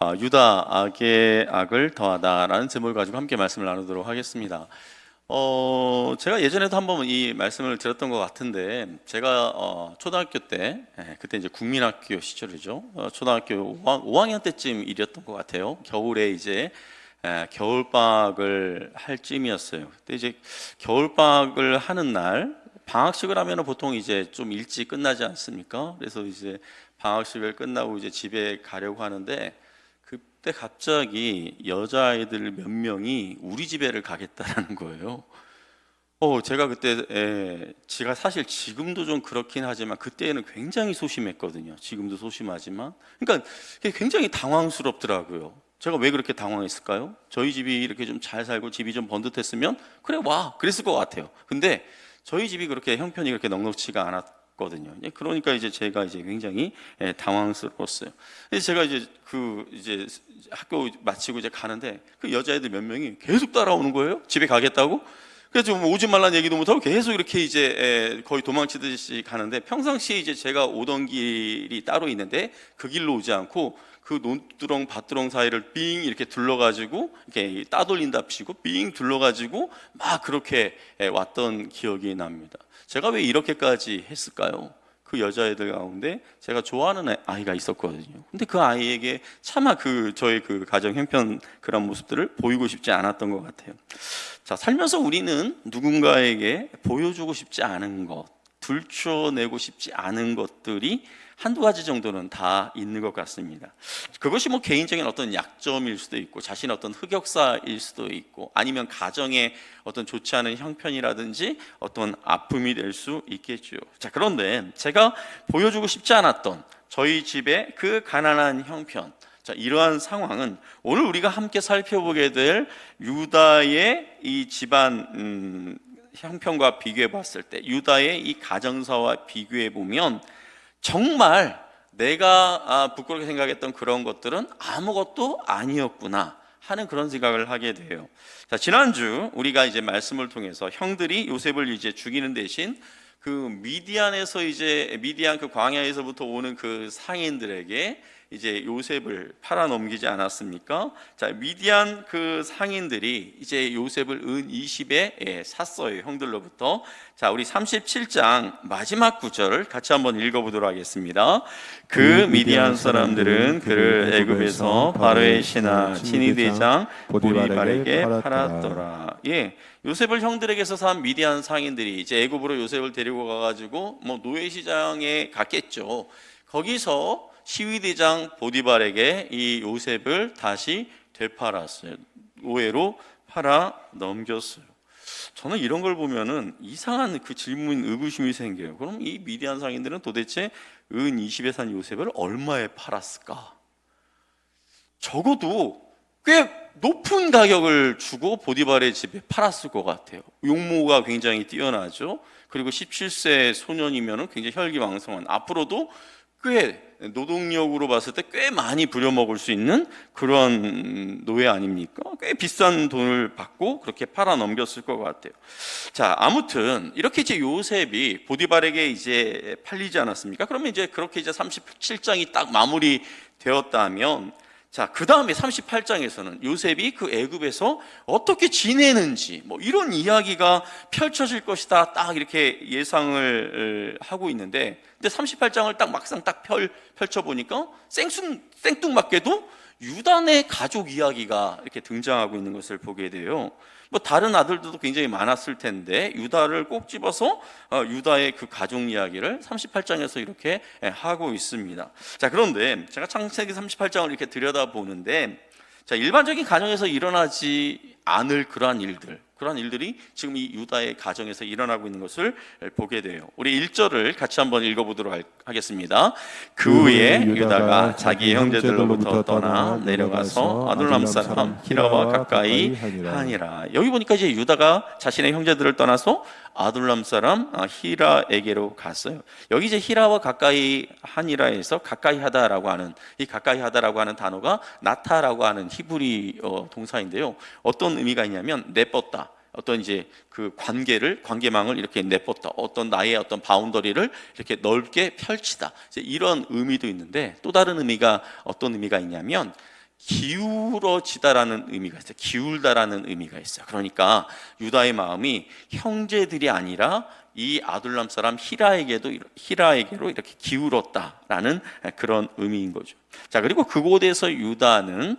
유다 악에 악을 더하다라는 제목을 가지고 함께 말씀을 나누도록 하겠습니다. 제가 예전에도 한번 이 말씀을 드렸던 것 같은데, 제가 초등학교 때, 그때 이제 국민학교 시절이죠. 초등학교 5학년 때쯤 일이었던 것 같아요. 겨울에 이제 겨울방학을 할 쯤이었어요. 그때 이제 겨울방학을 하는 날, 방학식을 하면은 보통 이제 좀 일찍 끝나지 않습니까? 그래서 이제 방학식을 끝나고 이제 집에 가려고 하는데, 그때 갑자기 여자아이들 몇 명이 우리 집에를 가겠다라는 거예요. 제가 그때 제가 사실 지금도 좀 그렇긴 하지만 그때는 굉장히 소심했거든요. 지금도 소심하지만, 그러니까 굉장히 당황스럽더라고요. 제가 왜 그렇게 당황했을까요? 저희 집이 이렇게 좀 잘 살고 집이 좀 번듯했으면 그래 와 그랬을 것 같아요. 근데 저희 집이 그렇게 형편이 그렇게 넉넉치가 않았거든요. 그러니까 이제 제가 이제 굉장히 당황스러웠어요. 그래서 제가 이제 학교 마치고 이제 가는데 그 여자애들 몇 명이 계속 따라오는 거예요. 집에 가겠다고. 그래서 뭐 오지 말라는 얘기도 못하고 계속 이렇게 이제 거의 도망치듯이 가는데, 평상시에 이제 제가 오던 길이 따로 있는데 그 길로 오지 않고 그 논두렁 밭두렁 사이를 삥 이렇게 둘러가지고 이렇게 따돌린답시고 삥 둘러가지고 막 그렇게 왔던 기억이 납니다. 제가 왜 이렇게까지 했을까요? 그 여자애들 가운데 제가 좋아하는 아이가 있었거든요. 근데 그 아이에게 차마 저의 그 가정 형편 그런 모습들을 보이고 싶지 않았던 것 같아요. 자, 살면서 우리는 누군가에게 보여주고 싶지 않은 것, 들춰내고 싶지 않은 것들이 한두 가지 정도는 다 있는 것 같습니다. 그것이 뭐 개인적인 어떤 약점일 수도 있고, 자신의 어떤 흑역사일 수도 있고, 아니면 가정의 어떤 좋지 않은 형편이라든지 어떤 아픔이 될 수 있겠죠. 자, 그런데 제가 보여주고 싶지 않았던 저희 집의 그 가난한 형편, 자, 이러한 상황은 오늘 우리가 함께 살펴보게 될 유다의 이 집안 형편과 비교해 봤을 때, 유다의 이 가정사와 비교해 보면 정말 내가 부끄럽게 생각했던 그런 것들은 아무것도 아니었구나 하는 그런 생각을 하게 돼요. 자, 지난주 우리가 이제 말씀을 통해서 형들이 요셉을 이제 죽이는 대신 그 미디안 그 광야에서부터 오는 그 상인들에게 이제 요셉을 팔아 넘기지 않았습니까? 자, 미디안 그 상인들이 이제 요셉을 은 20에 샀어요, 형들로부터. 자, 우리 37장 마지막 구절 같이 한번 읽어보도록 하겠습니다. 그 미디안 사람들은 그를 애굽에서 바로의 신하 친위대장 보디발에게 팔았더라. 요셉을 형들에게서 산 미디안 상인들이 이제 애굽으로 요셉을 데리고 가가지고 뭐 노예시장에 갔겠죠. 거기서 시위대장 보디발에게 이 요셉을 다시 되팔았어요. 노예로 팔아 넘겼어요. 저는 이런 걸 보면은 이상한 그 질문, 의구심이 생겨요. 그럼 이 미디안 상인들은 도대체 은 20에 산 요셉을 얼마에 팔았을까? 적어도 꽤 높은 가격을 주고 보디발의 집에 팔았을 것 같아요. 용모가 굉장히 뛰어나죠. 그리고 17세 소년이면 굉장히 혈기왕성한, 앞으로도 꽤 노동력으로 봤을 때 꽤 많이 부려먹을 수 있는 그런 노예 아닙니까? 꽤 비싼 돈을 받고 그렇게 팔아 넘겼을 것 같아요. 자, 아무튼 이렇게 이제 요셉이 보디발에게 이제 팔리지 않았습니까? 그러면 이제 그렇게 이제 37장이 딱 마무리 되었다면, 자, 그 다음에 38장에서는 요셉이 그 애굽에서 어떻게 지내는지 뭐 이런 이야기가 펼쳐질 것이다 딱 이렇게 예상을 하고 있는데, 근데 38장을 딱 막상 딱 펼쳐보니까 생뚱맞게도 유다 내 가족 이야기가 이렇게 등장하고 있는 것을 보게 돼요. 뭐 다른 아들들도 굉장히 많았을 텐데 유다를 꼭 집어서 유다의 그 가족 이야기를 38장에서 이렇게 하고 있습니다. 자, 그런데 제가 창세기 38장을 이렇게 들여다보는데, 자, 일반적인 가정에서 일어나지 않을 그러한 일들이 지금 이 유다의 가정에서 일어나고 있는 것을 보게 돼요. 우리 1절을 같이 한번 읽어보도록 하겠습니다. 그 후에 유다가 자기 형제들로부터 떠나 내려가서 아둘람 사람 히라와 가까이 하니라. 여기 보니까 이제 유다가 자신의 형제들을 떠나서 아둘람 사람 히라에게로 갔어요. 여기 이제 히라와 가까이 하니라에서 가까이 하다라고 하는, 이 가까이 하다라고 하는 단어가 나타라고 하는 히브리 동사인데요. 어떤 의미가 있냐면 내뻗다, 어떤 이제 그 관계망을 이렇게 내뻗다, 어떤 나의 어떤 바운더리를 이렇게 넓게 펼치다, 이제 이런 의미도 있는데, 또 다른 의미가 어떤 의미가 있냐면 기울어지다라는 의미가 있어요. 기울다라는 의미가 있어요. 그러니까 유다의 마음이 형제들이 아니라 이 아둘람 사람 히라에게로 이렇게 기울었다라는 그런 의미인 거죠. 자, 그리고 그곳에서 유다는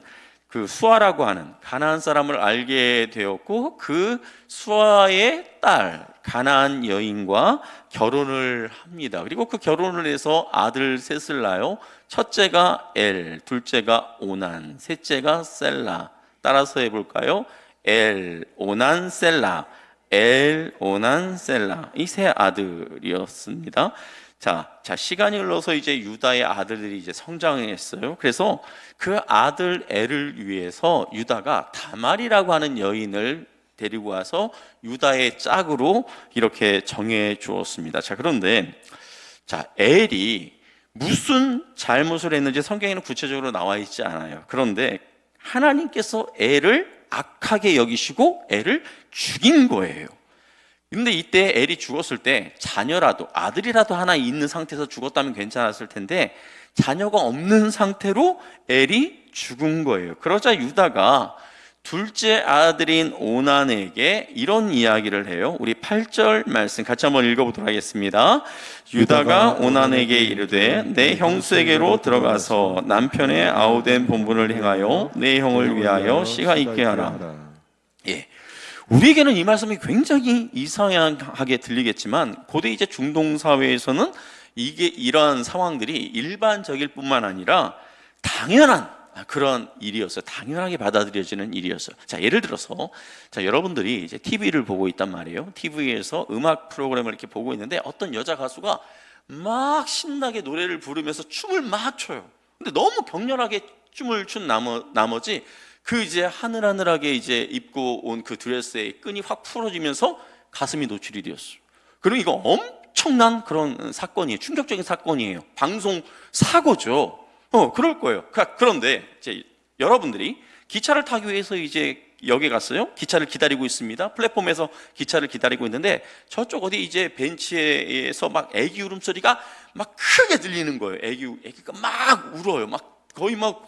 그 수아라고 하는 가나안 사람을 알게 되었고, 그 수아의 딸 가나안 여인과 결혼을 합니다. 그리고 그 결혼을 해서 아들 셋을 낳아요. 첫째가 엘, 둘째가 오난, 셋째가 셀라. 따라서 해볼까요? 엘, 오난, 셀라. 엘, 오난, 셀라. 이 세 아들이었습니다. 자, 시간이 흘러서 이제 유다의 아들들이 이제 성장했어요. 그래서 그 아들 엘을 위해서 유다가 다말이라고 하는 여인을 데리고 와서 유다의 짝으로 이렇게 정해 주었습니다. 자, 그런데 엘이 무슨 잘못을 했는지 성경에는 구체적으로 나와 있지 않아요. 그런데 하나님께서 엘을 악하게 여기시고 엘을 죽인 거예요. 근데 이때 엘이 죽었을 때 자녀라도, 아들이라도 하나 있는 상태에서 죽었다면 괜찮았을 텐데 자녀가 없는 상태로 엘이 죽은 거예요. 그러자 유다가 둘째 아들인 오난에게 이런 이야기를 해요. 우리 8절 말씀 같이 한번 읽어보도록 하겠습니다. 유다가 오난에게 이르되 내 형수에게로 들어가서 남편의 아우된 본분을 행하여 내 형을 위하여 씨가 있게 하라. 예. 우리에게는 이 말씀이 굉장히 이상하게 들리겠지만 고대 이제 중동 사회에서는 이러한 상황들이 일반적일 뿐만 아니라 당연한 그런 일이었어요. 당연하게 받아들여지는 일이었어요. 자, 예를 들어서 여러분들이 이제 TV를 보고 있단 말이에요. TV에서 음악 프로그램을 이렇게 보고 있는데 어떤 여자 가수가 막 신나게 노래를 부르면서 춤을 막 춰요. 근데 너무 격렬하게 춤을 춘 나머지 그 이제 하늘하늘하게 이제 입고 온 그 드레스의 끈이 확 풀어지면서 가슴이 노출이 되었어요. 그리고 이거 엄청난 그런 사건이에요. 충격적인 사건이에요. 방송 사고죠. 그럴 거예요. 그런데 이제 여러분들이 기차를 타기 위해서 이제 역에 갔어요. 기차를 기다리고 있습니다. 플랫폼에서 기차를 기다리고 있는데 저쪽 어디 이제 벤치에서 막 애기 울음소리가 막 크게 들리는 거예요. 애기가 막 울어요. 거의 막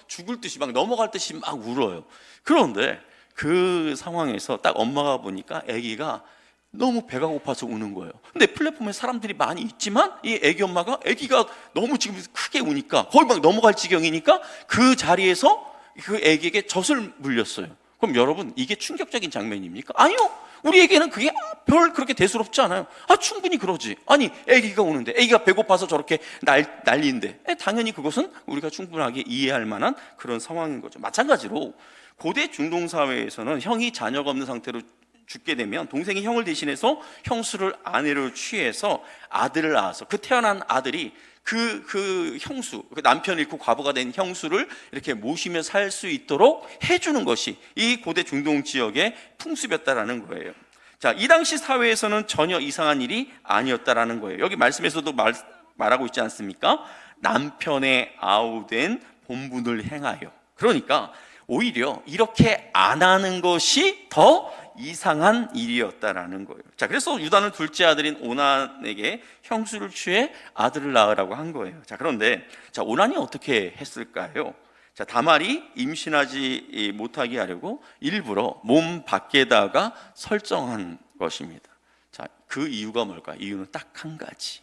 죽을 듯이 막 넘어갈 듯이 막 울어요. 그런데 그 상황에서 딱 엄마가 보니까 아기가 너무 배가 고파서 우는 거예요. 근데 플랫폼에 사람들이 많이 있지만 이 아기가 너무 지금 크게 우니까 거의 막 넘어갈 지경이니까 그 자리에서 그 아기에게 젖을 물렸어요. 그럼 여러분, 이게 충격적인 장면입니까? 아니요. 우리에게는 그게 별 그렇게 대수롭지 않아요. 충분히 그러지. 아니, 아기가 우는데, 아기가 배고파서 저렇게 난리인데, 당연히 그것은 우리가 충분하게 이해할 만한 그런 상황인 거죠. 마찬가지로 고대 중동 사회에서는 형이 자녀가 없는 상태로 죽게 되면 동생이 형을 대신해서 형수를 아내로 취해서 아들을 낳아서 그 태어난 아들이 그 형수, 그 남편 잃고 과부가 된 형수를 이렇게 모시며 살 수 있도록 해주는 것이 이 고대 중동 지역의 풍습이었다라는 거예요. 자, 이 당시 사회에서는 전혀 이상한 일이 아니었다라는 거예요. 여기 말씀에서도 말하고 있지 않습니까? 남편의 아우된 본분을 행하여. 그러니까 오히려 이렇게 안 하는 것이 더 이상한 일이었다라는 거예요. 자, 그래서 유다는 둘째 아들인 오난에게 형수를 취해 아들을 낳으라고 한 거예요. 자, 그런데 오난이 어떻게 했을까요? 자, 다말이 임신하지 못하게 하려고 일부러 몸 밖에다가 설정한 것입니다. 자, 그 이유가 뭘까요? 이유는 딱 한 가지.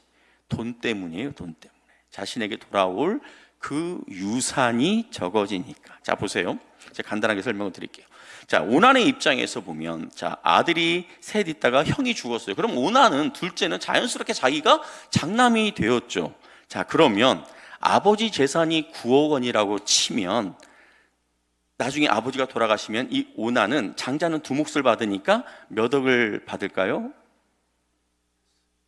돈 때문이에요. 돈 때문에. 자신에게 돌아올 그 유산이 적어지니까. 자, 보세요. 제가 간단하게 설명을 드릴게요. 자, 오난의 입장에서 보면, 아들이 셋 있다가 형이 죽었어요. 그럼 오난은, 둘째는 자연스럽게 자기가 장남이 되었죠. 자, 그러면 아버지 재산이 9억 원이라고 치면 나중에 아버지가 돌아가시면 이 오난은, 장자는 두 몫을 받으니까 몇 억을 받을까요?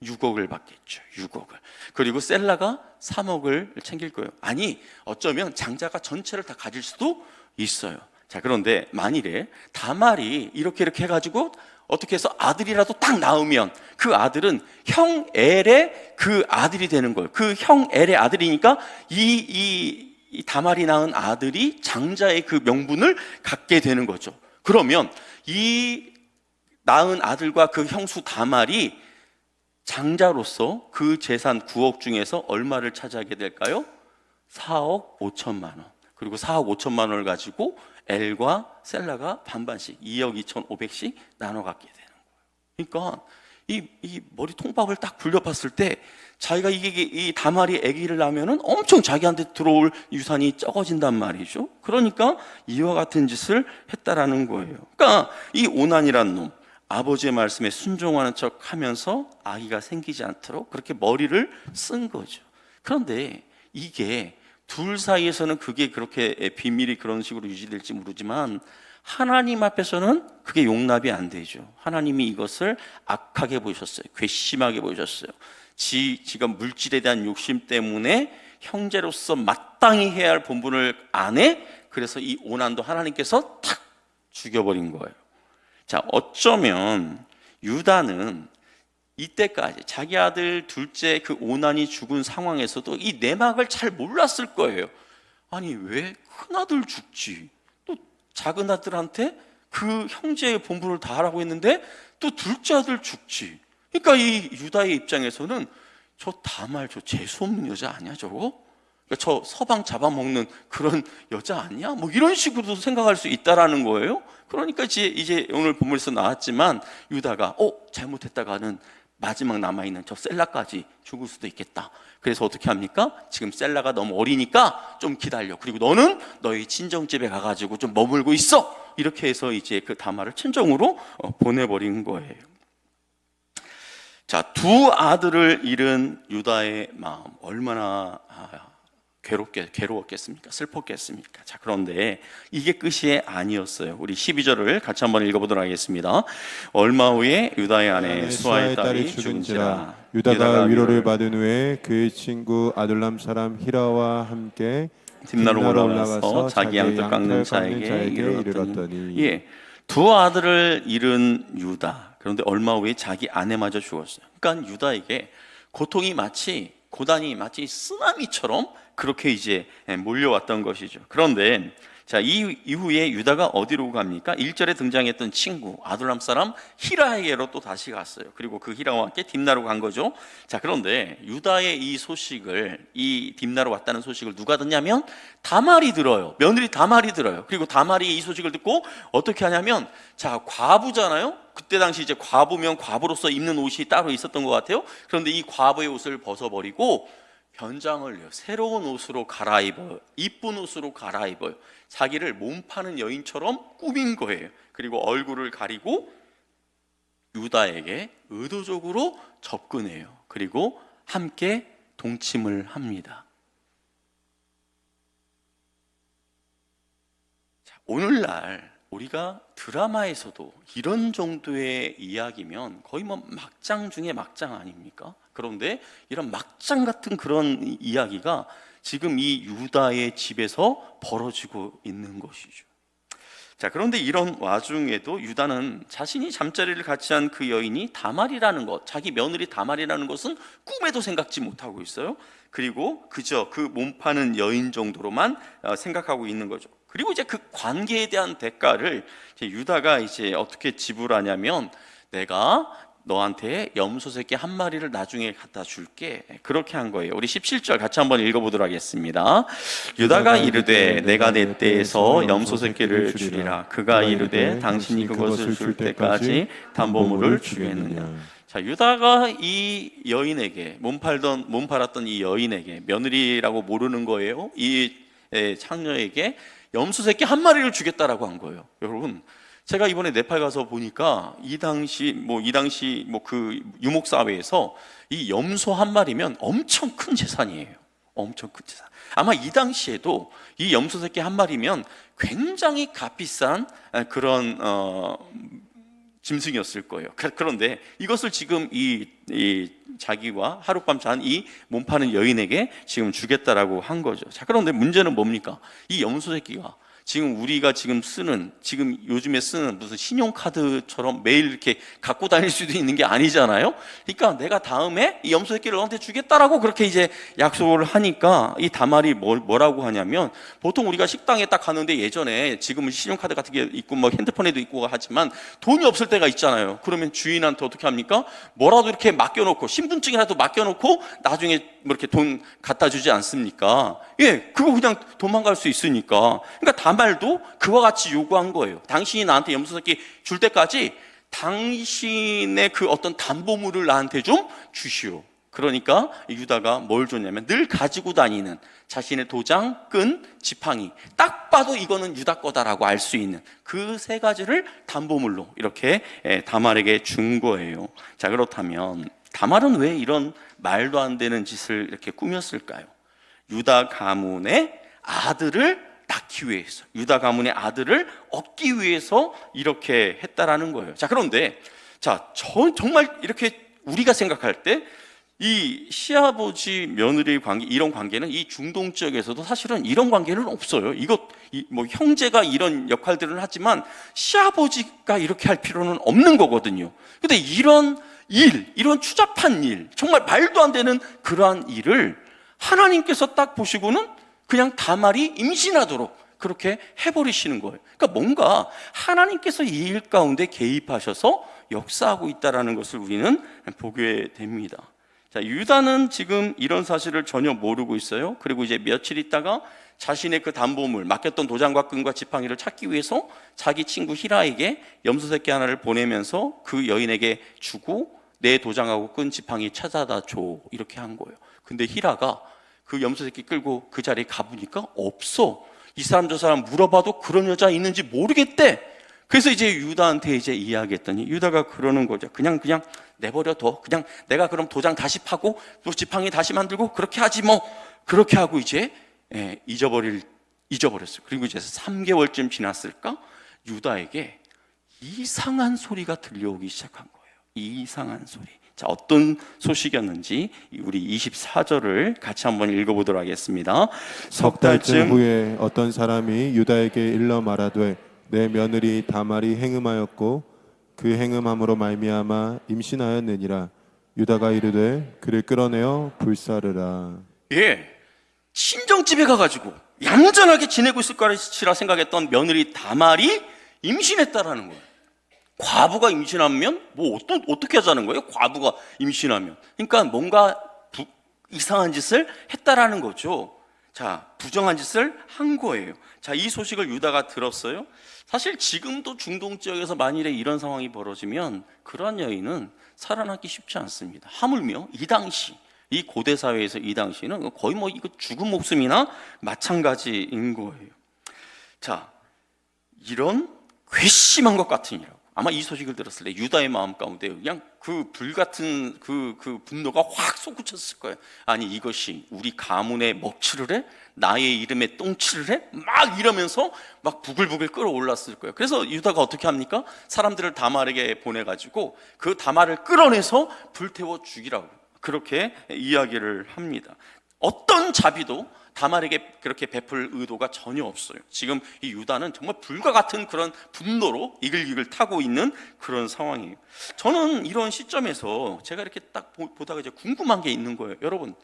6억을 받겠죠. 6억을. 그리고 셀라가 3억을 챙길 거예요. 아니, 어쩌면 장자가 전체를 다 가질 수도 있어요. 자, 그런데 만일에 다말이 이렇게 해가지고 어떻게 해서 아들이라도 딱 낳으면 그 아들은 형 엘의 그 아들이 되는 거예요. 그 형 엘의 아들이니까 이 다말이 낳은 아들이 장자의 그 명분을 갖게 되는 거죠. 그러면 이 낳은 아들과 그 형수 다말이 장자로서 그 재산 9억 중에서 얼마를 차지하게 될까요? 4억 5천만 원. 그리고 4억 5천만 원을 가지고 엘과 셀라가 반반씩 2억 2,500씩 나눠 갖게 되는 거예요. 그러니까 이 머리 통밥을 딱 굴려봤을 때 자기가 이 다말이 아기를 낳으면은 엄청 자기한테 들어올 유산이 적어진단 말이죠. 그러니까 이와 같은 짓을 했다라는 거예요. 그러니까 이 오난이란 놈, 아버지의 말씀에 순종하는 척 하면서 아기가 생기지 않도록 그렇게 머리를 쓴 거죠. 그런데 이게 둘 사이에서는 그게 그렇게 비밀이 그런 식으로 유지될지 모르지만 하나님 앞에서는 그게 용납이 안 되죠. 하나님이 이것을 악하게 보셨어요. 괘씸하게 보셨어요. 지가 물질에 대한 욕심 때문에 형제로서 마땅히 해야 할 본분을 안 해. 그래서 이 오난도 하나님께서 탁 죽여버린 거예요. 자, 어쩌면 유다는 이때까지 자기 아들 둘째 그 오난이 죽은 상황에서도 이 내막을 잘 몰랐을 거예요. 아니, 왜 큰아들 죽지? 또 작은 아들한테 그 형제의 본분을 다 하라고 했는데 또 둘째 아들 죽지. 그러니까 이 유다의 입장에서는 저 다말 저 재수없는 여자 아니야 저거? 그러니까 저 서방 잡아먹는 그런 여자 아니야? 뭐 이런 식으로도 생각할 수 있다라는 거예요. 그러니까 이제 오늘 본문에서 나왔지만 유다가 잘못했다가는 마지막 남아있는 저 셀라까지 죽을 수도 있겠다. 그래서 어떻게 합니까? 지금 셀라가 너무 어리니까 좀 기다려. 그리고 너는 너희 친정집에 가가지고 좀 머물고 있어. 이렇게 해서 이제 그 다말을 친정으로 보내버린 거예요. 자, 두 아들을 잃은 유다의 마음 얼마나 괴로웠겠습니까? 슬펐겠습니까? 자, 그런데 이게 끝이 아니었어요. 우리 12절을 같이 한번 읽어보도록 하겠습니다. 얼마 후에 유다의 아내 수아의 딸이 죽은지라 유다가 위로를 받은 후에 그의 친구 아둘람 사람 히라와 함께 딥나로 올라가서 자기 양털 깎는 자에게 이르렀더니 예, 두 아들을 잃은 유다. 그런데 얼마 후에 자기 아내마저 죽었어요. 그러니까 유다에게 고통이 고단이 마치 쓰나미처럼 그렇게 이제 몰려왔던 것이죠. 그런데 자, 이 이후에 유다가 어디로 갑니까? 1절에 등장했던 친구 아둘람 사람 히라에게로 또 다시 갔어요. 그리고 그 히라와 함께 딥나로 간 거죠. 자, 그런데 유다의 이 딥나로 왔다는 소식을 누가 듣냐면 다말이 들어요. 며느리 다말이 들어요. 그리고 다말이 이 소식을 듣고 어떻게 하냐면, 자, 과부잖아요. 그때 당시 이제 과부면 과부로서 입는 옷이 따로 있었던 것 같아요. 그런데 이 과부의 옷을 벗어버리고 변장을 해요. 새로운 옷으로 갈아입어요. 이쁜 옷으로 갈아입어요. 자기를 몸 파는 여인처럼 꾸민 거예요. 그리고 얼굴을 가리고 유다에게 의도적으로 접근해요. 그리고 함께 동침을 합니다. 자, 오늘날 우리가 드라마에서도 이런 정도의 이야기면 거의 뭐 막장 중에 막장 아닙니까? 그런데 이런 막장 같은 그런 이야기가 지금 이 유다의 집에서 벌어지고 있는 것이죠. 자, 그런데 이런 와중에도 유다는 자신이 잠자리를 같이 한 그 여인이 다말이라는 것, 자기 며느리 다말이라는 것은 꿈에도 생각지 못하고 있어요. 그리고 그저 그 몸 파는 여인 정도로만 생각하고 있는 거죠. 그리고 이제 그 관계에 대한 대가를 이제 유다가 이제 어떻게 지불하냐면, 내가 너한테 염소 새끼 한 마리를 나중에 갖다 줄게. 그렇게 한 거예요. 우리 17절 같이 한번 읽어보도록 하겠습니다. 유다가 이르되 내가 내 때에서 염소 새끼를 주리라. 그가 이르되 당신이 그것을 줄 때까지 담보물을 주겠느냐. 자, 유다가 이 여인에게 몸 팔았던 이 여인에게, 며느리라고 모르는 거예요. 이 창녀에게 염소 새끼 한 마리를 주겠다라고 한 거예요. 여러분, 제가 이번에 네팔 가서 보니까 이 당시 그 유목 사회에서 이 염소 한 마리면 엄청 큰 재산이에요. 엄청 큰 재산. 아마 이 당시에도 이 염소 새끼 한 마리면 굉장히 값비싼 그런 짐승이었을 거예요. 그런데 이것을 지금 이 자기와 하룻밤 잔 이 몸 파는 여인에게 지금 주겠다라고 한 거죠. 자, 그런데 문제는 뭡니까? 이 염소 새끼가 지금 우리가 지금 요즘에 쓰는 무슨 신용카드처럼 매일 이렇게 갖고 다닐 수도 있는 게 아니잖아요. 그러니까 내가 다음에 이 염소 새끼를 너한테 주겠다라고 그렇게 이제 약속을 하니까 이 다말이 뭐라고 하냐면, 보통 우리가 식당에 딱 가는데 예전에, 지금은 신용카드 같은 게 있고 뭐 핸드폰에도 있고 하지만 돈이 없을 때가 있잖아요. 그러면 주인한테 어떻게 합니까? 뭐라도 이렇게 맡겨놓고, 신분증이라도 맡겨놓고 나중에 뭐 이렇게 돈 갖다 주지 않습니까? 예, 그거 그냥 도망갈 수 있으니까. 그러니까 다말도 그와 같이 요구한 거예요. 당신이 나한테 염소 새끼 줄 때까지 당신의 그 어떤 담보물을 나한테 좀 주시오. 그러니까 유다가 뭘 줬냐면, 늘 가지고 다니는 자신의 도장, 끈, 지팡이, 딱 봐도 이거는 유다 거다라고 알 수 있는 그 세 가지를 담보물로 이렇게 다말에게 준 거예요. 자, 그렇다면 다말은 왜 이런 말도 안 되는 짓을 이렇게 꾸몄을까요? 유다 가문의 아들을 낳기 위해서, 유다 가문의 아들을 얻기 위해서 이렇게 했다라는 거예요. 자, 그런데 정말 이렇게 우리가 생각할 때 이 시아버지 며느리 관계, 이런 관계는 이 중동 지역에서도 사실은 이런 관계는 없어요. 뭐 형제가 이런 역할들을 하지만 시아버지가 이렇게 할 필요는 없는 거거든요. 근데 이런 추잡한 일, 정말 말도 안 되는 그러한 일을 하나님께서 딱 보시고는 그냥 다말이 임신하도록 그렇게 해버리시는 거예요. 그러니까 뭔가 하나님께서 이 일 가운데 개입하셔서 역사하고 있다는 것을 우리는 보게 됩니다. 자, 유다는 지금 이런 사실을 전혀 모르고 있어요. 그리고 이제 며칠 있다가 자신의 그 담보물, 맡겼던 도장과 끈과 지팡이를 찾기 위해서 자기 친구 히라에게 염소 새끼 하나를 보내면서 그 여인에게 주고, 내 도장하고 끈, 지팡이 찾아다 줘, 이렇게 한 거예요. 근데 히라가 그 염소 새끼 끌고 그 자리에 가보니까 없어. 이 사람 저 사람 물어봐도 그런 여자 있는지 모르겠대. 그래서 이제 유다한테 이제 이야기했더니 유다가 그러는 거죠. 그냥 내버려둬. 그냥 내가 그럼 도장 다시 파고 또 지팡이 다시 만들고 그렇게 하지 뭐. 그렇게 하고 이제 잊어버렸어요. 그리고 이제 3개월쯤 지났을까? 유다에게 이상한 소리가 들려오기 시작한 거예요. 이상한 소리. 자, 어떤 소식이었는지 우리 24절을 같이 한번 읽어보도록 하겠습니다. 석 달쯤 후에 어떤 사람이 유다에게 일러 말하되, 내 며느리 다말이 행음하였고 그 행음함으로 말미암아 임신하였느니라. 유다가 이르되 그를 끌어내어 불사르라. 예, 친정집에 가가지고 얌전하게 지내고 있을 것이라 생각했던 며느리 다말이 임신했다라는 거예요. 과부가 임신하면 뭐 어떻게 하자는 거예요? 과부가 임신하면. 그러니까 뭔가 이상한 짓을 했다라는 거죠. 자, 부정한 짓을 한 거예요. 자, 이 소식을 유다가 들었어요. 사실 지금도 중동 지역에서 만일에 이런 상황이 벌어지면 그러한 여인은 살아남기 쉽지 않습니다. 하물며 이 고대 사회에서 이 당시는 거의 뭐 이거 죽은 목숨이나 마찬가지인 거예요. 자, 이런 괘씸한 것 같은 일. 아마 이 소식을 들었을 때 유다의 마음 가운데 그냥 그 불같은 그 분노가 확 솟구쳤을 거예요. 아니, 이것이 우리 가문의 먹칠을 해? 나의 이름에 똥칠을 해? 막 이러면서 막 부글부글 끓어올랐을 거예요. 그래서 유다가 어떻게 합니까? 사람들을 다말에게 보내가지고 그 다말을 끌어내서 불태워 죽이라고 그렇게 이야기를 합니다. 어떤 자비도 다말에게 그렇게 베풀 의도가 전혀 없어요. 지금 이 유다는 정말 불과 같은 그런 분노로 이글이글 타고 있는 그런 상황이에요. 저는 이런 시점에서 제가 이렇게 딱 보다가 이제 궁금한 게 있는 거예요. 여러분,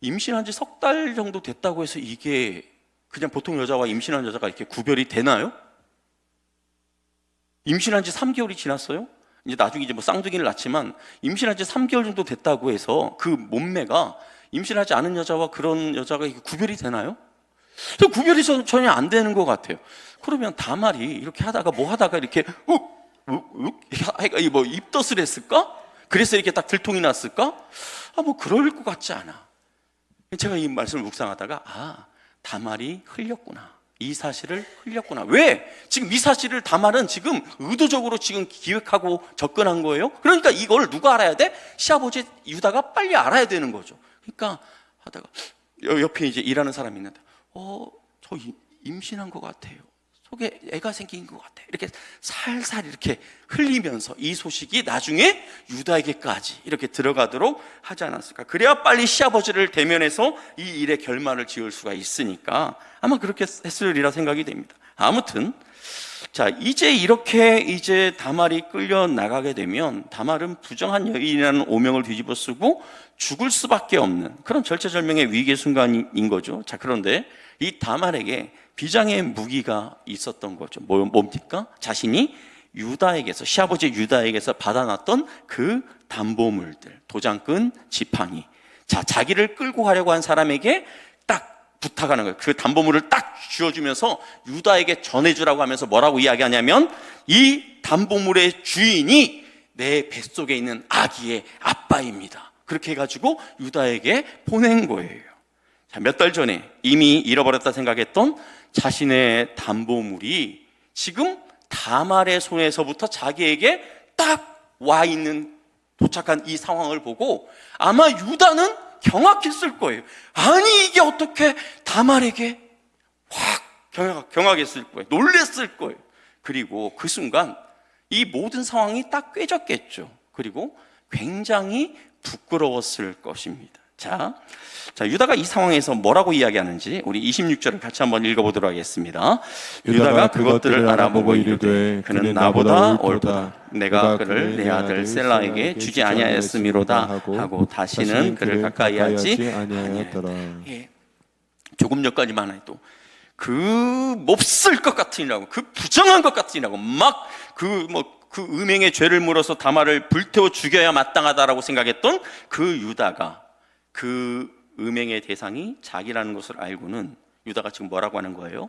임신한 지 석 달 정도 됐다고 해서 이게 그냥 보통 여자와 임신한 여자가 이렇게 구별이 되나요? 임신한 지 3개월이 지났어요? 이제 나중에 이제 뭐 쌍둥이를 낳지만 임신한 지 3개월 정도 됐다고 해서 그 몸매가 임신하지 않은 여자와 그런 여자가 구별이 되나요? 구별이 전혀 안 되는 것 같아요. 그러면 다말이 이렇게 하다가 뭐 하다가 이렇게 뭐 입덧을 했을까? 그래서 이렇게 딱 들통이 났을까? 뭐 그럴 것 같지 않아. 제가 이 말씀을 묵상하다가 다말이 흘렸구나. 이 사실을 흘렸구나. 왜? 지금 이 사실을 다말은 지금 의도적으로 지금 기획하고 접근한 거예요. 그러니까 이걸 누가 알아야 돼? 시아버지 유다가 빨리 알아야 되는 거죠. 그러니까 하다가 옆에 이제 일하는 사람이 있는데 저 임신한 것 같아요. 속에 애가 생긴 것 같아. 이렇게 살살 이렇게 흘리면서 이 소식이 나중에 유다에게까지 이렇게 들어가도록 하지 않았을까. 그래야 빨리 시아버지를 대면해서 이 일의 결말을 지을 수가 있으니까 아마 그렇게 했으리라 생각이 됩니다. 아무튼 자, 이제 다말이 끌려 나가게 되면 다말은 부정한 여인이라는 오명을 뒤집어 쓰고 죽을 수밖에 없는 그런 절체절명의 위기의 순간인 거죠. 자, 그런데 이 다말에게 비장의 무기가 있었던 거죠. 뭡니까? 자신이 유다에게서, 시아버지 유다에게서 받아놨던 그 담보물들, 도장끈, 지팡이. 자, 자기를 끌고 가려고 한 사람에게 딱 부탁하는 거예요. 그 담보물을 딱 쥐어주면서 유다에게 전해주라고 하면서 뭐라고 이야기하냐면, 이 담보물의 주인이 내 뱃속에 있는 아기의 아빠입니다. 그렇게 해가지고 유다에게 보낸 거예요. 자, 몇 달 전에 이미 잃어버렸다 생각했던 자신의 담보물이 지금 다말의 손에서부터 자기에게 딱 와 있는, 도착한 이 상황을 보고 아마 유다는 경악했을 거예요. 아니, 이게 어떻게 다말에게 확 경악했을 거예요. 놀랬을 거예요. 그리고 그 순간 이 모든 상황이 딱 꿰졌겠죠. 그리고 굉장히 부끄러웠을 것입니다. 자, 유다가 이 상황에서 뭐라고 이야기하는지 우리 26절을 같이 한번 읽어보도록 하겠습니다. 유다가 그것들을 알아보고 이르되 그는 나보다 옳도다. 내가 그를 내 아들 셀라에게 주지 아니하였음이로다 하고 다시는 그를 가까이하지 아니하였더라. 예. 조금 전까지만 해도 그 몹쓸 것 같으니라고, 그 부정한 것 같으니라고 막 그 음행의 죄를 물어서 다말을 불태워 죽여야 마땅하다라고 생각했던 그 유다가, 그 음행의 대상이 자기라는 것을 알고는 유다가 지금 뭐라고 하는 거예요?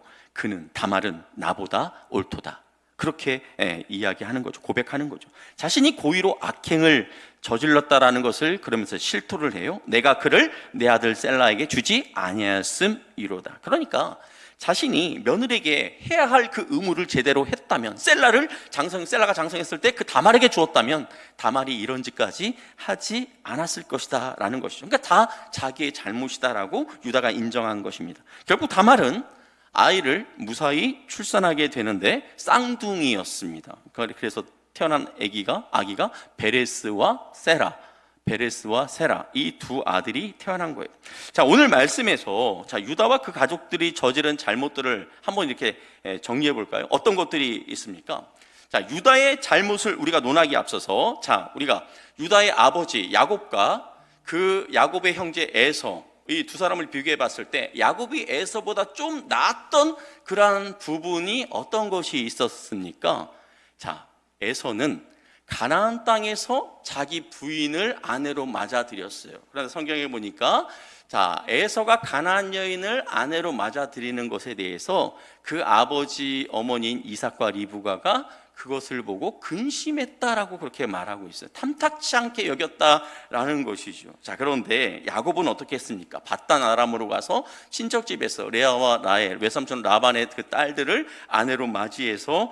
다말은 나보다 옳도다. 그렇게 이야기하는 거죠. 고백하는 거죠. 자신이 고의로 악행을 저질렀다라는 것을 그러면서 실토를 해요. 내가 그를 내 아들 셀라에게 주지 아니하였음이로다. 그러니까 자신이 며느리에게 해야 할 그 의무를 제대로 했다면, 셀라가 장성했을 때 그 다말에게 주었다면 다말이 이런 짓까지 하지 않았을 것이다 라는 것이죠. 그러니까 다 자기의 잘못이다라고 유다가 인정한 것입니다. 결국 다말은 아이를 무사히 출산하게 되는데 쌍둥이였습니다. 그래서 태어난 아기가 베레스와 세라, 이 두 아들이 태어난 거예요. 자, 오늘 말씀에서 유다와 그 가족들이 저지른 잘못들을 한번 이렇게 정리해 볼까요? 어떤 것들이 있습니까? 자, 유다의 잘못을 우리가 논하기 앞서서, 우리가 유다의 아버지 야곱과 그 야곱의 형제 에서, 이 두 사람을 비교해 봤을 때 야곱이 에서보다 좀 나았던 그러한 부분이 어떤 것이 있었습니까? 자, 에서는 가나안 땅에서 자기 부인을 아내로 맞아들였어요. 그런데 성경에 보니까 에서가 가나안 여인을 아내로 맞아들이는 것에 대해서 그 아버지 어머니인 이삭과 리브가가 그것을 보고 근심했다라고 그렇게 말하고 있어요. 탐탁치 않게 여겼다라는 것이죠. 자, 그런데 야곱은 어떻게 했습니까? 바단 아람으로 가서 친척집에서 레아와 라헬, 외삼촌 라반의 그 딸들을 아내로 맞이해서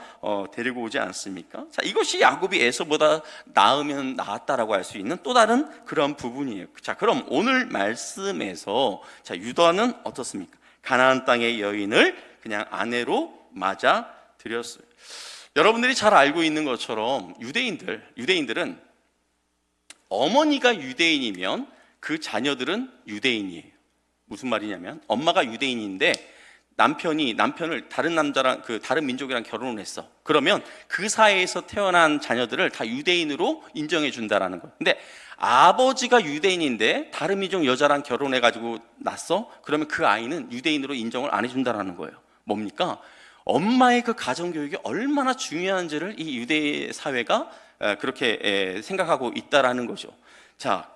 데리고 오지 않습니까? 자, 이것이 야곱이 에서보다 나았다라고 할 수 있는 또 다른 그런 부분이에요. 자, 그럼 오늘 말씀에서 유다는 어떻습니까? 가나안 땅의 여인을 그냥 아내로 맞아들였어요. 여러분들이 잘 알고 있는 것처럼 유대인들은 어머니가 유대인이면 그 자녀들은 유대인이에요. 무슨 말이냐면 엄마가 유대인인데 남편을 다른 민족이랑 결혼을 했어. 그러면 그 사이에서 태어난 자녀들을 다 유대인으로 인정해 준다라는 거예요. 근데 아버지가 유대인인데 다른 민족 여자랑 결혼해가지고 낳았어? 그러면 그 아이는 유대인으로 인정을 안 해준다라는 거예요. 뭡니까? 엄마의 그 가정교육이 얼마나 중요한지를 이 유대 사회가 그렇게 생각하고 있다라는 거죠. 자,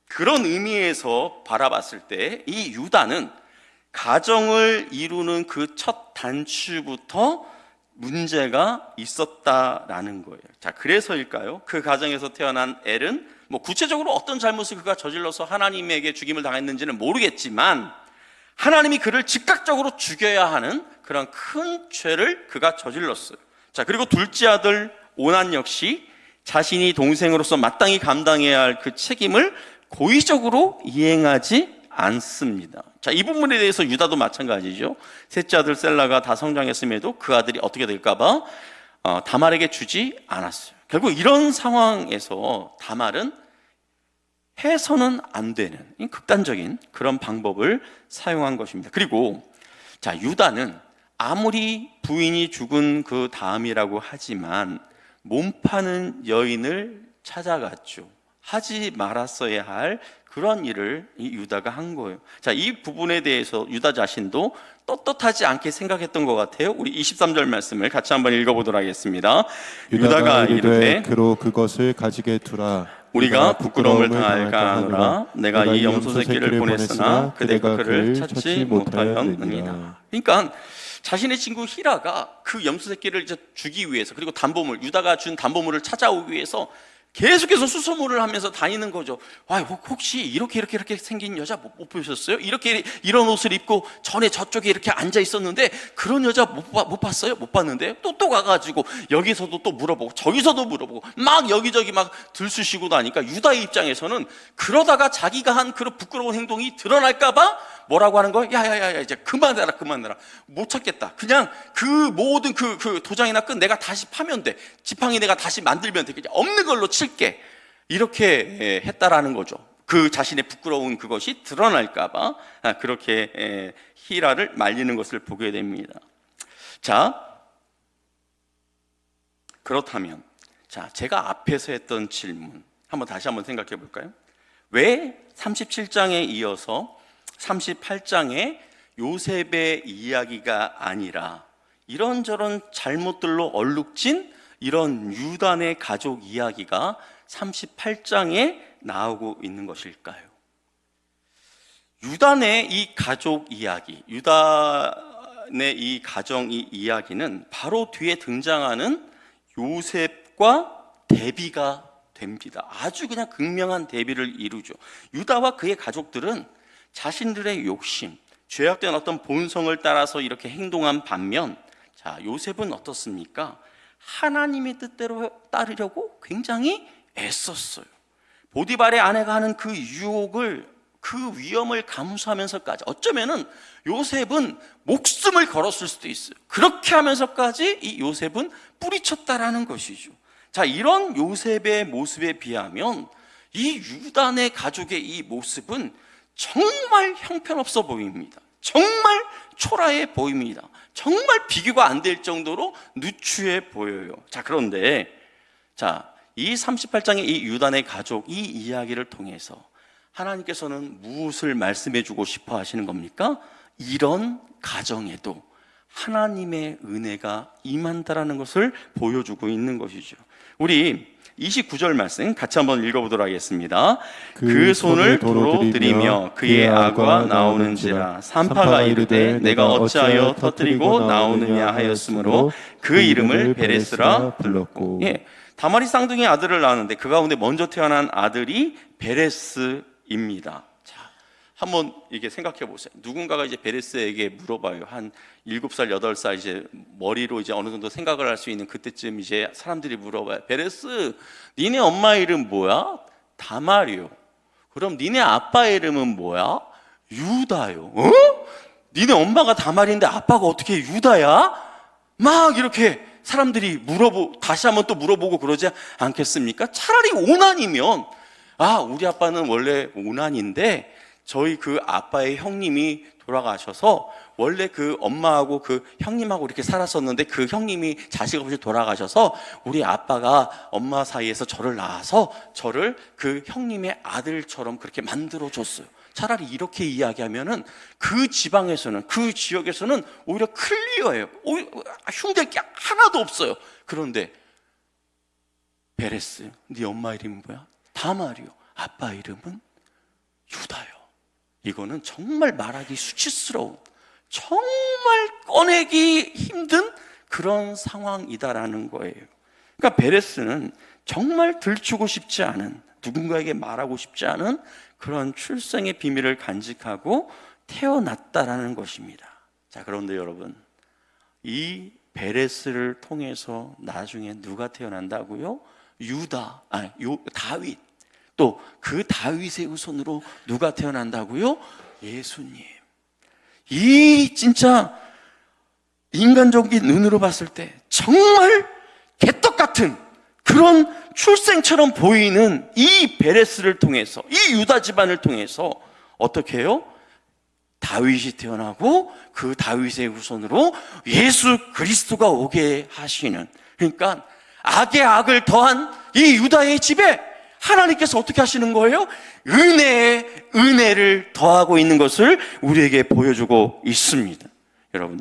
그런 의미에서 바라봤을 때 이 유다는 가정을 이루는 그 첫 단추부터 문제가 있었다라는 거예요. 자, 그래서일까요? 그 가정에서 태어난 엘은 구체적으로 어떤 잘못을 그가 저질러서 하나님에게 죽임을 당했는지는 모르겠지만 하나님이 그를 즉각적으로 죽여야 하는 그런 큰 죄를 그가 저질렀어요. 자, 그리고 둘째 아들 오난 역시 자신이 동생으로서 마땅히 감당해야 할 그 책임을 고의적으로 이행하지 않습니다. 자, 이 부분에 대해서 유다도 마찬가지죠. 셋째 아들 셀라가 다 성장했음에도 그 아들이 어떻게 될까봐 다말에게 주지 않았어요. 결국 이런 상황에서 다말은 해서는 안 되는 극단적인 그런 방법을 사용한 것입니다. 그리고 자, 유다는 아무리 부인이 죽은 그 다음이라고 하지만 몸 파는 여인을 찾아갔죠. 하지 말았어야 할 그런 일을 이 유다가 한 거예요. 자, 이 부분에 대해서 유다 자신도 떳떳하지 않게 생각했던 것 같아요. 우리 23절 말씀을 같이 한번 읽어보도록 하겠습니다. 유다가 이르되 그로 그것을 가지게 두라. 우리가 부끄러움을 당할까 하노라. 내가 이 염소 새끼를 보냈으나 그대가 그를 찾지 못하였느니라. 그러니까 자신의 친구 히라가 그 염소 새끼를 이제 주기 위해서, 그리고 단보물, 유다가 준 단보물을 찾아오기 위해서 계속해서 수소문을 하면서 다니는 거죠. 아, 혹시 이렇게 생긴 여자 못 보셨어요? 이렇게 이런 옷을 입고 전에 저쪽에 이렇게 앉아 있었는데 그런 여자 못 봤어요? 못 봤는데 또 가가지고 여기서도 또 물어보고 저기서도 물어보고 막 여기저기 막 들쑤시고 나니까 유다의 입장에서는 그러다가 자기가 한 그런 부끄러운 행동이 드러날까봐 뭐라고 하는 거예요? 야야야야, 이제 그만해라. 못 찾겠다. 그냥 그 모든 그 도장이나 끈 내가 다시 파면 돼. 지팡이 내가 다시 만들면 돼. 그냥 없는 걸로 칠게. 이렇게 했다라는 거죠. 그 자신의 부끄러운 그것이 드러날까봐 그렇게 히라를 말리는 것을 보게 됩니다. 자, 그렇다면 자, 제가 앞에서 했던 질문 다시 한번 생각해 볼까요? 왜 37장에 이어서 38장에 요셉의 이야기가 아니라 이런저런 잘못들로 얼룩진 이런 유단의 가족 이야기가 38장에 나오고 있는 것일까요? 유단의 이 가족 이야기, 유단의 이 가정 이야기는 바로 뒤에 등장하는 요셉과 대비가 됩니다. 아주 그냥 극명한 대비를 이루죠. 유다와 그의 가족들은 자신들의 욕심, 죄악된 어떤 본성을 따라서 이렇게 행동한 반면, 자, 요셉은 어떻습니까? 하나님의 뜻대로 따르려고 굉장히 애썼어요. 보디발의 아내가 하는 그 유혹을, 그 위험을 감수하면서까지, 어쩌면은 요셉은 목숨을 걸었을 수도 있어요. 그렇게 하면서까지 이 요셉은 뿌리쳤다라는 것이죠. 자, 이런 요셉의 모습에 비하면 이 유단의 가족의 이 모습은 정말 형편없어 보입니다. 정말 초라해 보입니다. 정말 비교가 안 될 정도로 누추해 보여요. 자, 그런데 자, 이 38장의 이 유단의 가족 이 이야기를 통해서 하나님께서는 무엇을 말씀해 주고 싶어 하시는 겁니까? 이런 가정에도 하나님의 은혜가 임한다라는 것을 보여주고 있는 것이죠. 우리 29절 말씀 같이 한번 읽어보도록 하겠습니다. 그 손을 도로 들이며 그의 악과 나오는지라. 산파가 이르되 내가 어찌하여 터뜨리고 나오느냐 하였으므로 그 이름을 베레스라 불렀고. 다말이 쌍둥이 아들을 낳았는데 그 가운데 먼저 태어난 아들이 베레스입니다. 자, 한번 이게 생각해 보세요. 누군가가 이제 베레스에게 물어봐요. 한 7살, 8살 이제 머리로 이제 어느 정도 생각을 할 수 있는 그때쯤 이제 사람들이 물어봐요. 베레스, 니네 엄마 이름 뭐야? 다말이요. 그럼 니네 아빠 이름은 뭐야? 유다요. 어? 니네 엄마가 다말인데 아빠가 어떻게 유다야? 막 이렇게 사람들이 다시 한번 또 물어보고 그러지 않겠습니까? 차라리 오난이면, 아, 우리 아빠는 원래 오난인데 저희 그 아빠의 형님이 돌아가셔서 원래 그 엄마하고 그 형님하고 이렇게 살았었는데 그 형님이 자식 없이 돌아가셔서 우리 아빠가 엄마 사이에서 저를 낳아서 저를 그 형님의 아들처럼 그렇게 만들어줬어요. 차라리 이렇게 이야기하면은 그 지방에서는, 그 지역에서는 오히려 클리어해요. 흉될 게 하나도 없어요. 그런데 베레스, 네 엄마 이름은 뭐야? 다말이요. 아빠 이름은 유다요. 이거는 정말 말하기 수치스러운, 정말 꺼내기 힘든 그런 상황이다라는 거예요. 그러니까 베레스는 정말 들추고 싶지 않은, 누군가에게 말하고 싶지 않은 그런 출생의 비밀을 간직하고 태어났다라는 것입니다. 자, 그런데 여러분, 이 베레스를 통해서 나중에 누가 태어난다고요? 다윗. 또 그 다윗의 후손으로 누가 태어난다고요? 예수님, 이 진짜 인간적인 눈으로 봤을 때 정말 개떡 같은 그런 출생처럼 보이는 이 베레스를 통해서, 이 유다 집안을 통해서 어떻게 해요? 다윗이 태어나고 그 다윗의 후손으로 예수 그리스도가 오게 하시는, 그러니까 악의 악을 더한 이 유다의 집에 하나님께서 어떻게 하시는 거예요? 은혜에 은혜를 더하고 있는 것을 우리에게 보여주고 있습니다. 여러분,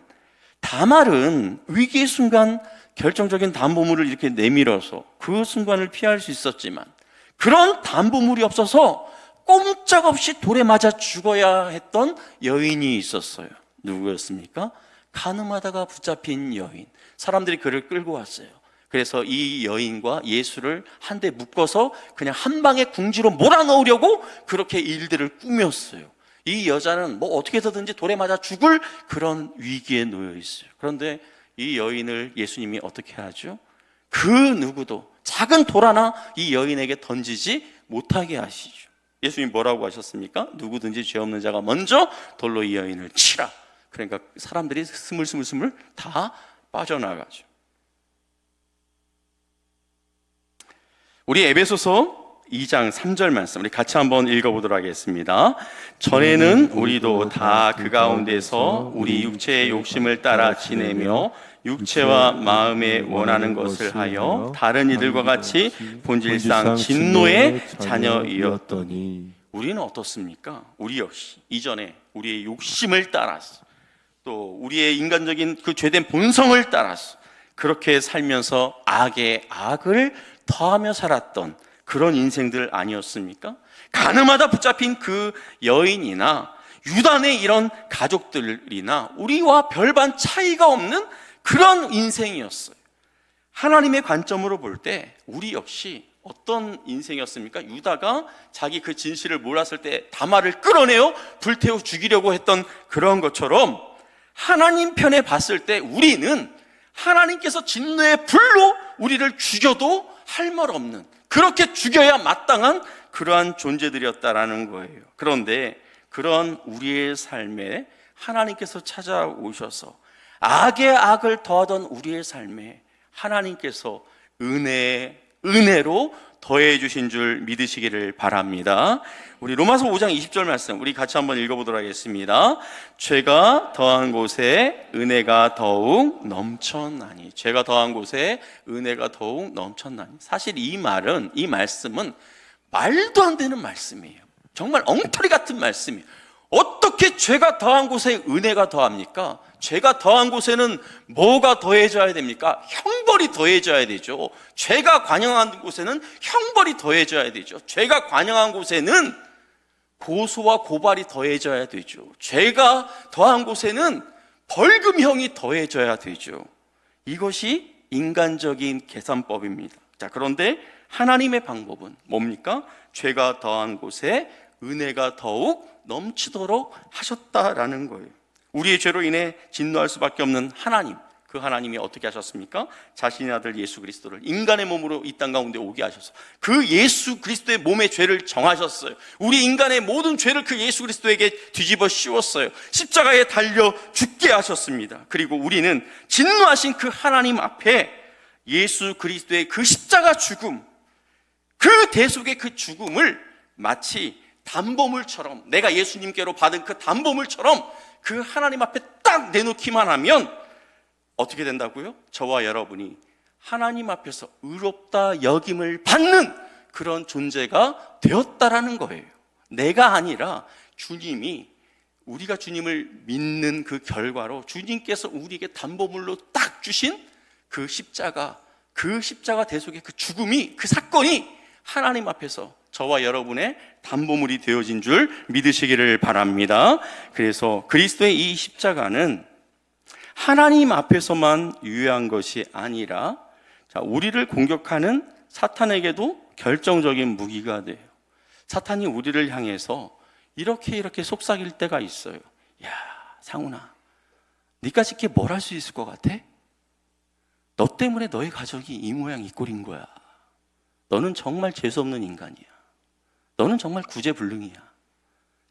다말은 위기의 순간 결정적인 담보물을 이렇게 내밀어서 그 순간을 피할 수 있었지만, 그런 담보물이 없어서 꼼짝없이 돌에 맞아 죽어야 했던 여인이 있었어요. 누구였습니까? 가늠하다가 붙잡힌 여인. 사람들이 그를 끌고 왔어요. 그래서 이 여인과 예수를 한 대 묶어서 그냥 한 방에 궁지로 몰아넣으려고 그렇게 일들을 꾸몄어요. 이 여자는 뭐 어떻게 해서든지 돌에 맞아 죽을 그런 위기에 놓여 있어요. 그런데 이 여인을 예수님이 어떻게 하죠? 그 누구도 작은 돌 하나 이 여인에게 던지지 못하게 하시죠. 예수님이 뭐라고 하셨습니까? 누구든지 죄 없는 자가 먼저 돌로 이 여인을 치라. 그러니까 사람들이 스물스물 다 빠져나가죠. 우리 에베소서 2장 3절 말씀 우리 같이 한번 읽어보도록 하겠습니다. 전에는 우리도 다 그 가운데서 우리 육체의 욕심을 따라 지내며 육체와 마음에 원하는 것을 하여 다른 이들과 같이 본질상 진노의 자녀이었더니. 우리는 어떻습니까? 우리 역시 이전에 우리의 욕심을 따라서, 또 우리의 인간적인 그 죄된 본성을 따라서 그렇게 살면서 악의 악을 더하며 살았던 그런 인생들 아니었습니까? 가늠하다 붙잡힌 그 여인이나 유단의 이런 가족들이나 우리와 별반 차이가 없는 그런 인생이었어요. 하나님의 관점으로 볼 때 우리 역시 어떤 인생이었습니까? 유다가 자기 그 진실을 몰랐을 때 다말을 끌어내어 불태워 죽이려고 했던 그런 것처럼, 하나님 편에 봤을 때 우리는 하나님께서 진노의 불로 우리를 죽여도 할 말 없는, 그렇게 죽여야 마땅한 그러한 존재들이었다라는 거예요. 그런데 그런 우리의 삶에 하나님께서 찾아오셔서 악의 악을 더하던 우리의 삶에 하나님께서 은혜로 더해 주신 줄 믿으시기를 바랍니다. 우리 로마서 5장 20절 말씀 우리 같이 한번 읽어보도록 하겠습니다. 죄가 더한 곳에 은혜가 더욱 넘쳤나니. 죄가 더한 곳에 은혜가 더욱 넘쳤나니. 사실 이 말씀은 말도 안 되는 말씀이에요. 정말 엉터리 같은 말씀이에요. 어떻게 죄가 더한 곳에 은혜가 더합니까? 죄가 더한 곳에는 뭐가 더해져야 됩니까? 형벌이 더해져야 되죠. 죄가 관영한 곳에는 형벌이 더해져야 되죠. 죄가 관영한 곳에는 고소와 고발이 더해져야 되죠. 죄가 더한 곳에는 벌금형이 더해져야 되죠. 이것이 인간적인 계산법입니다. 자, 그런데 하나님의 방법은 뭡니까? 죄가 더한 곳에 은혜가 더욱 넘치도록 하셨다라는 거예요. 우리의 죄로 인해 진노할 수밖에 없는 하나님, 그 하나님이 어떻게 하셨습니까? 자신의 아들 예수 그리스도를 인간의 몸으로 이 땅 가운데 오게 하셔서 그 예수 그리스도의 몸의 죄를 정하셨어요. 우리 인간의 모든 죄를 그 예수 그리스도에게 뒤집어 씌웠어요. 십자가에 달려 죽게 하셨습니다. 그리고 우리는 진노하신 그 하나님 앞에 예수 그리스도의 그 십자가 죽음, 그 대속의 그 죽음을 마치 담보물처럼, 내가 예수님께로 받은 그 담보물처럼 그 하나님 앞에 딱 내놓기만 하면 어떻게 된다고요? 저와 여러분이 하나님 앞에서 의롭다 여김을 받는 그런 존재가 되었다라는 거예요. 내가 아니라 주님이, 우리가 주님을 믿는 그 결과로 주님께서 우리에게 담보물로 딱 주신 그 십자가 대속의 그 죽음이, 그 사건이 하나님 앞에서 저와 여러분의 담보물이 되어진 줄 믿으시기를 바랍니다. 그래서 그리스도의 이 십자가는 하나님 앞에서만 유효한 것이 아니라 우리를 공격하는 사탄에게도 결정적인 무기가 돼요. 사탄이 우리를 향해서 이렇게 속삭일 때가 있어요. 야, 상훈아, 니까지 이렇게 뭘 할 수 있을 것 같아? 너 때문에 너의 가족이 이 모양 이 꼴인 거야. 너는 정말 재수없는 인간이야. 너는 정말 구제불능이야.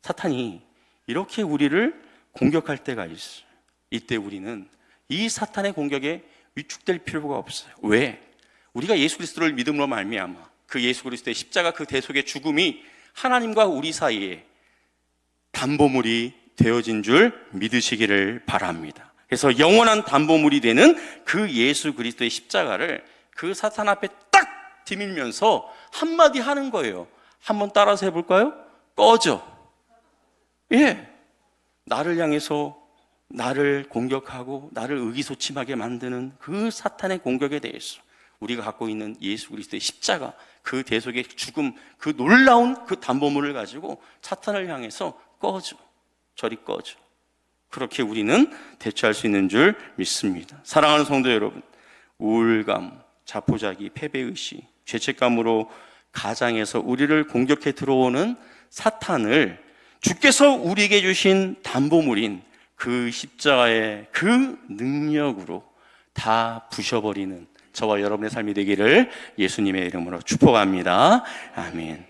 사탄이 이렇게 우리를 공격할 때가 있어요. 이때 우리는 이 사탄의 공격에 위축될 필요가 없어요. 왜? 우리가 예수 그리스도를 믿음으로 말미암아 그 예수 그리스도의 십자가 그 대속의 죽음이 하나님과 우리 사이에 담보물이 되어진 줄 믿으시기를 바랍니다. 그래서 영원한 담보물이 되는 그 예수 그리스도의 십자가를 그 사탄 앞에 딱 디밀면서 한마디 하는 거예요. 한번 따라서 해볼까요? 꺼져. 예, 나를 향해서 나를 공격하고 나를 의기소침하게 만드는 그 사탄의 공격에 대해서 우리가 갖고 있는 예수 그리스도의 십자가 그 대속의 죽음 그 놀라운 그 담보물을 가지고 사탄을 향해서 꺼져, 저리 꺼져. 그렇게 우리는 대처할 수 있는 줄 믿습니다. 사랑하는 성도 여러분, 우울감, 자포자기, 패배의식, 죄책감으로 가장에서 우리를 공격해 들어오는 사탄을 주께서 우리에게 주신 담보물인 그 십자가의 그 능력으로 다 부셔버리는 저와 여러분의 삶이 되기를 예수님의 이름으로 축복합니다. 아멘.